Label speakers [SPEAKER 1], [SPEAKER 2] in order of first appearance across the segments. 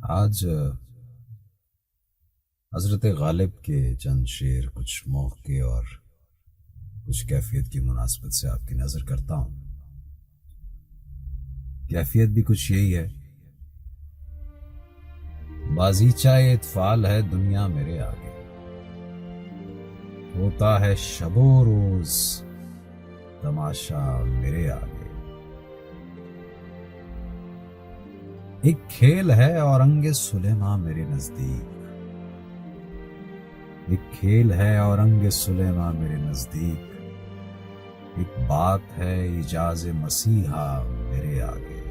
[SPEAKER 1] आज हजरत गालिब के चंद शेर कुछ मौके और कुछ कैफियत की मुनासबत से आपकी नज़र करता हूँ। कैफियत भी कुछ यही है, बाजीचा इत्फाल है दुनिया मेरे आगे, होता है शबो रोज तमाशा मेरे आगे। एक खेल है औरंगे सुलेमा मेरे नजदीक, एक खेल है औरंगे सुलेमा मेरे नजदीक, एक बात है इजाज मसीहा मेरे आगे।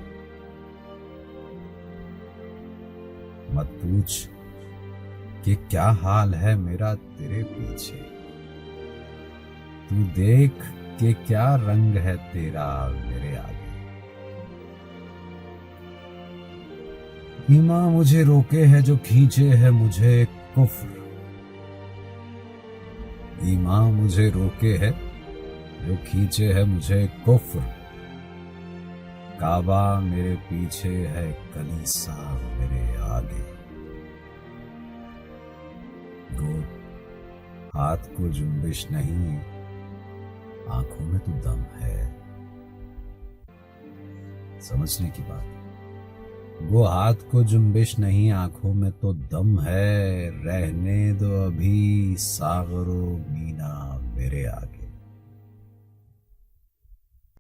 [SPEAKER 1] मत पूछ कि क्या हाल है मेरा तेरे पीछे, तू देख कि क्या रंग है तेरा मेरे आगे। ईमान मुझे रोके है जो खींचे है मुझे कुफ्र, ईमान मुझे रोके है जो खींचे है मुझे कुफ्र, काबा मेरे पीछे है कलीसा मेरे आगे। गो हाथ को जुम्बिश नहीं आंखों में तो दम है, समझने की बात। वो हाथ को जुम्बिश नहीं आंखों में तो दम है, रहने दो अभी सागरो मीना मेरे आगे।